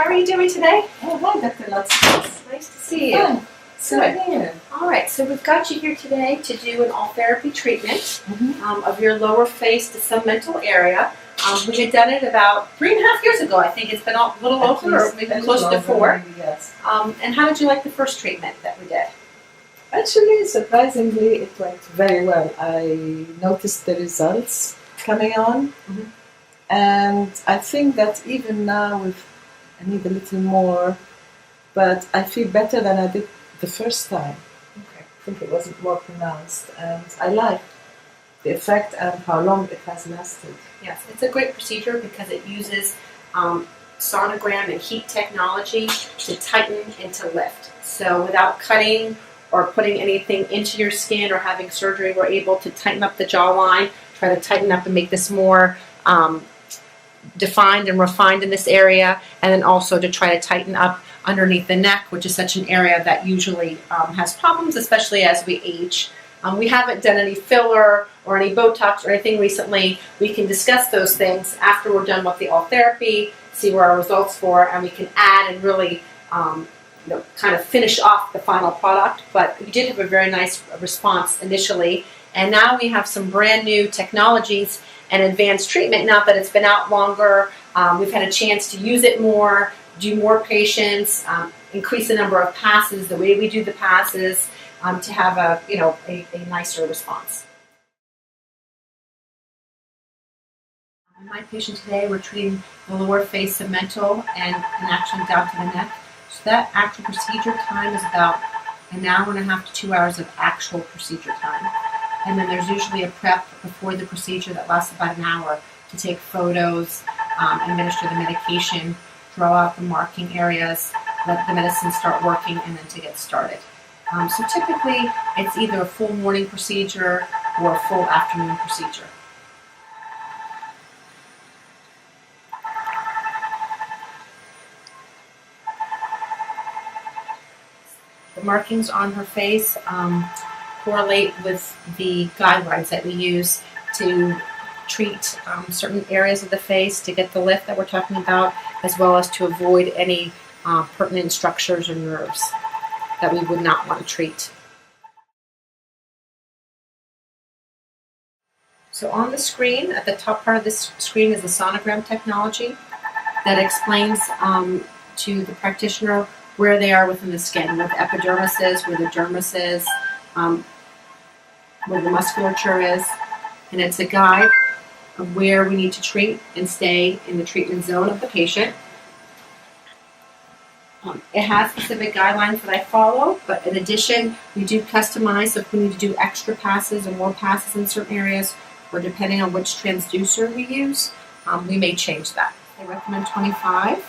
How are you doing today? Oh, hi, Dr. Lotsikas. Nice to see you. Fine. Good here. All right, so we've got you here today to do an Ultherapy treatment of your lower face to some mental area. We had done it about 3.5 years ago. I think it's been a little over, or maybe close to 4. Maybe, yes. And how did you like the first treatment that we did? Actually, surprisingly, it went very well. I noticed the results coming on, and I think that even now, I need a little more, but I feel better than I did the first time. Okay. I think it wasn't more pronounced, and I like the effect and how long it has lasted. Yes, it's a great procedure because it uses sonogram and heat technology to tighten and to lift. So without cutting or putting anything into your skin or having surgery, we're able to tighten up the jawline, try to tighten up and make this more defined and refined in this area, and then also to try to tighten up underneath the neck, which is such an area that usually has problems, especially as we age. We haven't done any filler or any Botox or anything recently. We can discuss those things after we're done with the Ultherapy, see where our results for, and we can add and really kind of finish off the final product. But we did have a very nice response initially, and now we have some brand new technologies and advanced treatment. Now that it's been out longer, we've had a chance to use it more, do more patients, increase the number of passes, the way we do the passes, to have a nicer response. My patient today, we're treating the lower face segmental and actually down to the neck. So that actual procedure time is about 1.5 to 2 hours of actual procedure time. And then there's usually a prep before the procedure that lasts about an hour to take photos, administer the medication, draw out the marking areas, let the medicine start working, and then to get started. So typically, it's either a full morning procedure or a full afternoon procedure. The markings on her face correlate with the guidelines that we use to treat certain areas of the face to get the lift that we're talking about, as well as to avoid any pertinent structures or nerves that we would not want to treat. So on the screen, at the top part of this screen is the sonogram technology that explains to the practitioner where they are within the skin, where the epidermis is, where the dermis is, where the musculature is, and it's a guide of where we need to treat and stay in the treatment zone of the patient. It has specific guidelines that I follow, but in addition, we do customize. So if we need to do extra passes or more passes in certain areas, or depending on which transducer we use, we may change that. I recommend 25,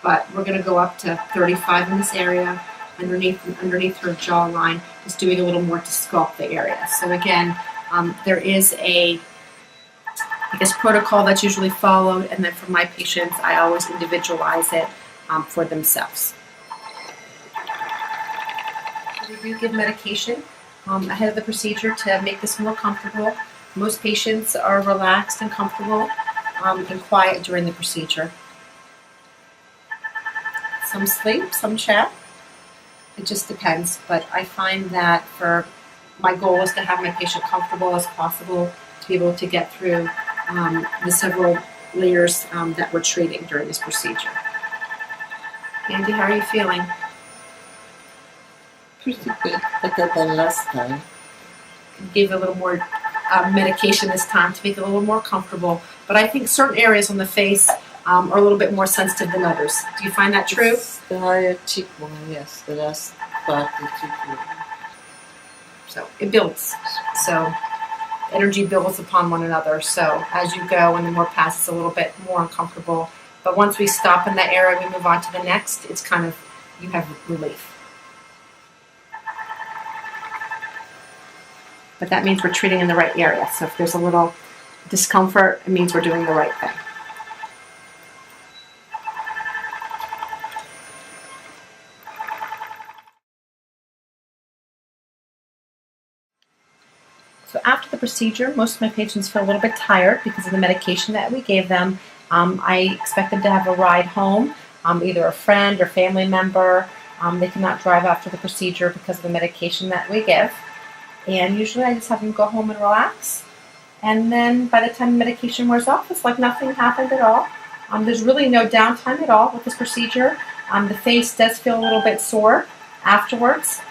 but we're going to go up to 35 in this area, underneath her jawline, just doing a little more to sculpt the area. So again, there is a protocol that's usually followed, and then for my patients, I always individualize it for themselves. We do give medication ahead of the procedure to make this more comfortable. Most patients are relaxed and comfortable and quiet during the procedure. Some sleep, some chat. It just depends, but I find that my goal is to have my patient comfortable as possible to be able to get through the several layers that we're treating during this procedure. Andy, how are you feeling? Pretty good, better than last time. Gave a little more medication this time to make it a little more comfortable, but I think certain areas on the face are a little bit more sensitive than others. Do you find that true? It's the higher cheekbone, yes, the last part of the cheekbone. So it builds. So energy builds upon one another. So as you go and the more passes, it's a little bit more uncomfortable. But once we stop in that area, we move on to the next, it's kind of, you have relief. But that means we're treating in the right area. So if there's a little discomfort, it means we're doing the right thing. So after the procedure, most of my patients feel a little bit tired because of the medication that we gave them. I expect them to have a ride home either a friend or family member. They cannot drive after the procedure because of the medication that we give. And usually I just have them go home and relax. And then by the time the medication wears off, it's like nothing happened at all. There's really no downtime at all with this procedure. The face does feel a little bit sore afterwards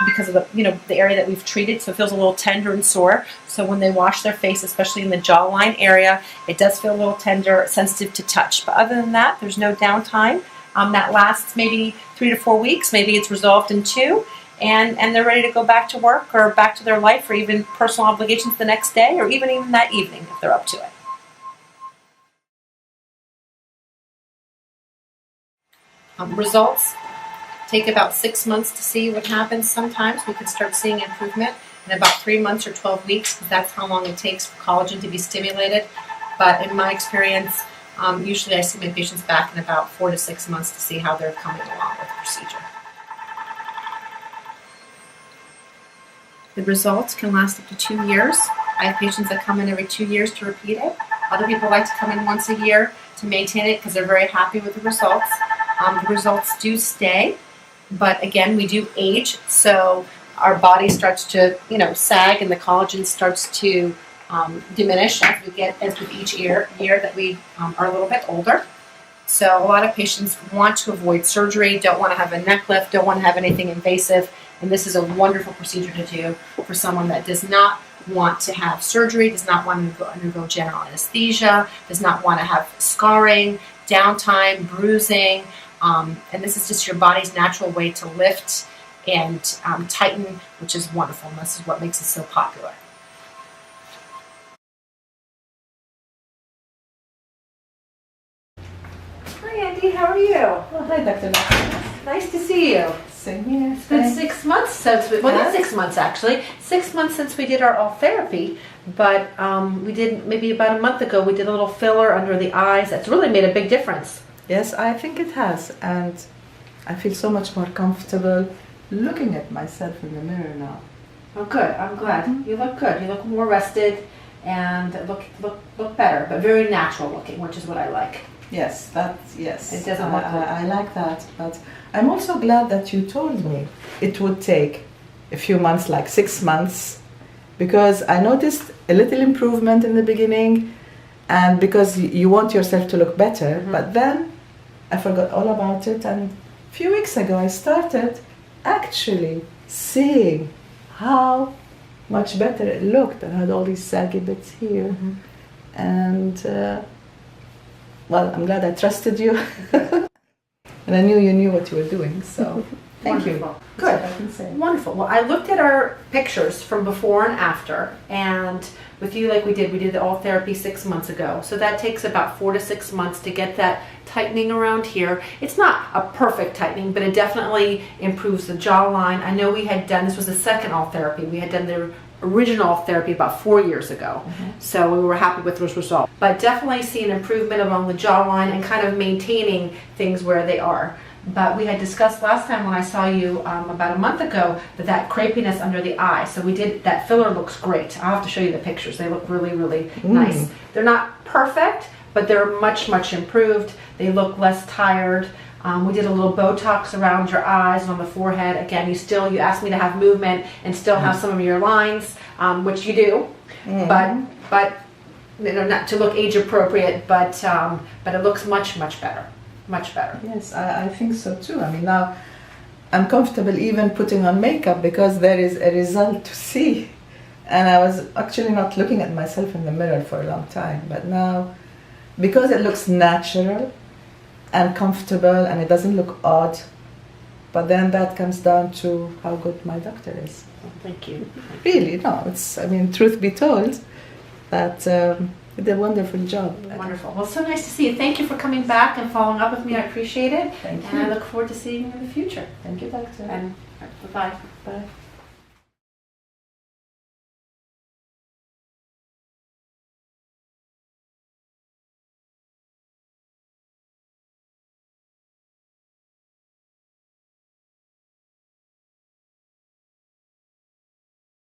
because of the area that we've treated, so it feels a little tender and sore. So when they wash their face, especially in the jawline area, it does feel a little tender, sensitive to touch. But other than that, there's no downtime. That lasts maybe 3 to 4 weeks. Maybe it's resolved in 2. And they're ready to go back to work or back to their life or even personal obligations the next day or even that evening if they're up to it. Results take about 6 months to see what happens. Sometimes we can start seeing improvement in about 3 months or 12 weeks because that's how long it takes for collagen to be stimulated. But in my experience, usually I see my patients back in about 4 to 6 months to see how they're coming along with the procedure. The results can last up to 2 years. I have patients that come in every 2 years to repeat it. Other people like to come in once a year to maintain it because they're very happy with the results. The results do stay, but again, we do age, so our body starts to, sag, and the collagen starts to diminish as with each year that we are a little bit older. So a lot of patients want to avoid surgery, don't want to have a neck lift, don't want to have anything invasive, and this is a wonderful procedure to do for someone that does not want to have surgery, does not want to undergo general anesthesia, does not want to have scarring, downtime, bruising, and this is just your body's natural way to lift and tighten, which is wonderful, and this is what makes it so popular. Hi Andy, how are you? Oh, hi, Dr. Lotsikas. Nice to see you. Same here. It's been 6 months since not 6 months actually, 6 months since we did our Ultherapy, but we did maybe about a month ago, we did a little filler under the eyes. That's really made a big difference. Yes, I think it has, and I feel so much more comfortable looking at myself in the mirror now. Oh good, I'm glad. You look good. You look more rested and look better, but very natural looking, which is what I like. Yes, yes. It doesn't look good. I like that, but I'm also glad that you told me it would take a few months, like 6 months, because I noticed a little improvement in the beginning, and because you want yourself to look better, but then I forgot all about it, and a few weeks ago I started actually seeing how much better it looked. I had all these saggy bits here, and well, I'm glad I trusted you, and I knew you knew what you were doing, so thank you. Good. I can say. Wonderful. Well, I looked at our pictures from before and after, and with you like we did the Ultherapy 6 months ago. So that takes about 4 to 6 months to get that tightening around here. It's not a perfect tightening, but it definitely improves the jawline. I know we had done, this was the second Ultherapy, we had done the original Ultherapy about 4 years ago. So we were happy with those results. But definitely see an improvement along the jawline and kind of maintaining things where they are. But we had discussed last time when I saw you about a month ago that crepiness under the eye. So we did, that filler looks great. I'll have to show you the pictures. They look really, really nice. They're not perfect, but they're much, much improved. They look less tired. We did a little Botox around your eyes and on the forehead. Again, you asked me to have movement and still have some of your lines, which you do, but not to look age appropriate, but it looks much, much better. Much better. Yes, I think so too. I mean, now I'm comfortable even putting on makeup because there is a result to see. And I was actually not looking at myself in the mirror for a long time. But now, because it looks natural and comfortable and it doesn't look odd, but then that comes down to how good my doctor is. Oh, thank you. Really, no, truth be told, that they did a wonderful job. Wonderful. Well, so nice to see you. Thank you for coming back and following up with me. I appreciate it. Thank you. And I look forward to seeing you in the future. Thank you, doctor. And bye-bye. Bye.